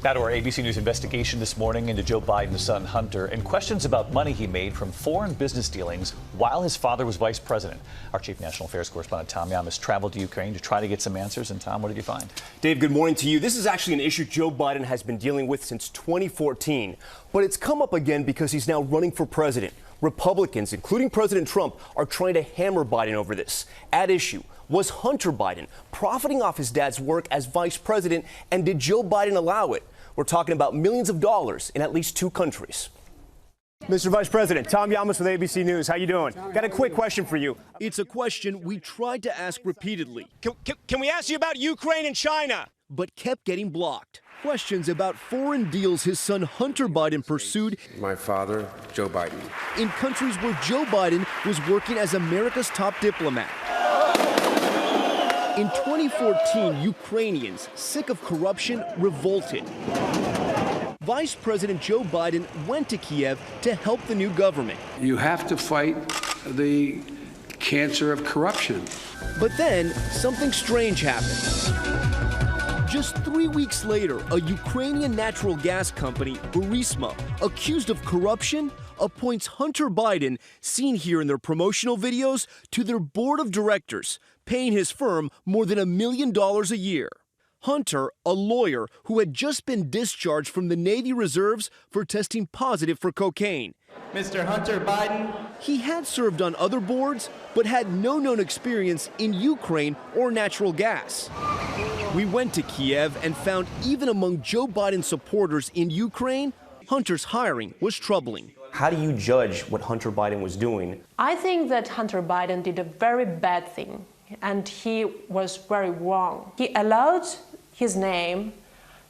Now to our ABC News investigation this morning into Joe Biden's son Hunter and questions about money he made from foreign business dealings while his father was vice president. Our chief national affairs correspondent Tom Llamas traveled to Ukraine to try to get some answers. And Tom, what did you find? Dave, good morning to you. This is actually an issue Joe Biden has been dealing with since 2014, but it's come up again because he's now running for president. Republicans, including President Trump, are trying to hammer Biden over this. At issue, was Hunter Biden profiting off his dad's work as vice president, and did Joe Biden allow it? We're talking about millions of dollars in at least 2 countries. Mr. Vice President, Tom Llamas with ABC News. How you doing? Got a quick question for you. It's a question we tried to ask repeatedly. Can we ask you about Ukraine and China? But kept getting blocked. Questions about foreign deals his son Hunter Biden pursued. My father, Joe Biden. In countries where Joe Biden was working as America's top diplomat. In 2014, Ukrainians, sick of corruption, revolted. Vice President Joe Biden went to Kiev to help the new government. You have to fight the cancer of corruption. But then something strange happened. Just 3 weeks later, a Ukrainian natural gas company, Burisma, accused of corruption, appoints Hunter Biden, seen here in their promotional videos, to their board of directors, paying his firm more than $1 million a year. Hunter, a lawyer who had just been discharged from the Navy Reserves for testing positive for cocaine. Mr. Hunter Biden. He had served on other boards, but had no known experience in Ukraine or natural gas. We went to Kiev and found even among Joe Biden's supporters in Ukraine, Hunter's hiring was troubling. How do you judge what Hunter Biden was doing? I think that Hunter Biden did a very bad thing, and he was very wrong. He allowed his name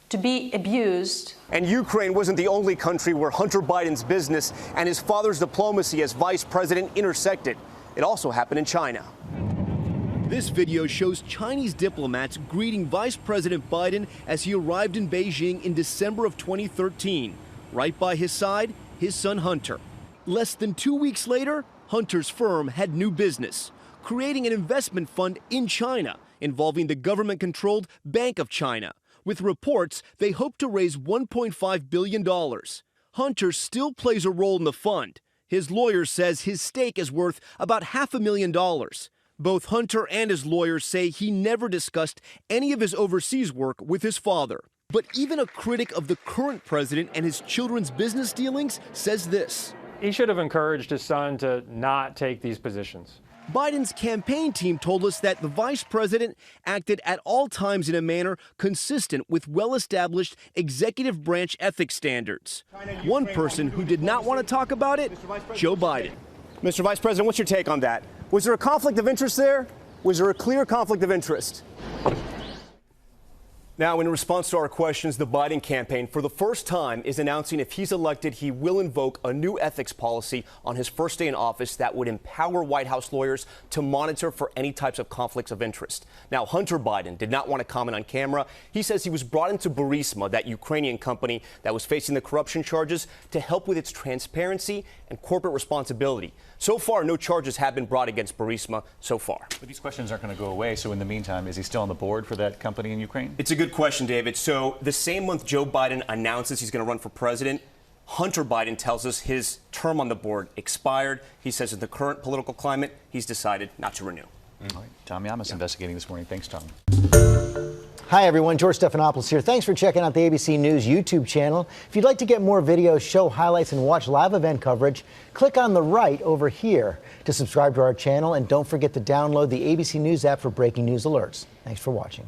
to be abused. And Ukraine wasn't the only country where Hunter Biden's business and his father's diplomacy as vice president intersected. It also happened in China. This video shows Chinese diplomats greeting Vice President Biden as he arrived in Beijing in December of 2013. Right by his side, his son Hunter. Less than 2 weeks later, Hunter's firm had new business, creating an investment fund in China involving the government-controlled Bank of China. With reports, they hope to raise $1.5 billion. Hunter still plays a role in the fund. His lawyer says his stake is worth about $500,000. Both Hunter and his lawyers say he never discussed any of his overseas work with his father. But even a critic of the current president and his children's business dealings says this. He should have encouraged his son to not take these positions. Biden's campaign team told us that the vice president acted at all times in a manner consistent with well-established executive branch ethics standards. One person who did not want to talk about it, Joe Biden. Mr. Vice President, what's your take on that? Was there a conflict of interest there? Was there a clear conflict of interest? Now, in response to our questions, the Biden campaign, for the first time, is announcing if he's elected, he will invoke a new ethics policy on his first day in office that would empower White House lawyers to monitor for any types of conflicts of interest. Now, Hunter Biden did not want to comment on camera. He says he was brought into Burisma, that Ukrainian company that was facing the corruption charges, to help with its transparency and corporate responsibility. So far, no charges have been brought against Burisma so far. But these questions aren't going to go away. So in the meantime, is he still on the board for that company in Ukraine? It's a good question, David. So the same month Joe Biden announces he's going to run for president, Hunter Biden tells us his term on the board expired. He says in the current political climate, he's decided not to renew. All right. Tom Llamas investigating this morning. Thanks, Tom. Hi, everyone. George Stephanopoulos here. Thanks for checking out the ABC News YouTube channel. If you'd like to get more videos, show highlights, and watch live event coverage, click on the right over here to subscribe to our channel. And don't forget to download the ABC News app for breaking news alerts. Thanks for watching.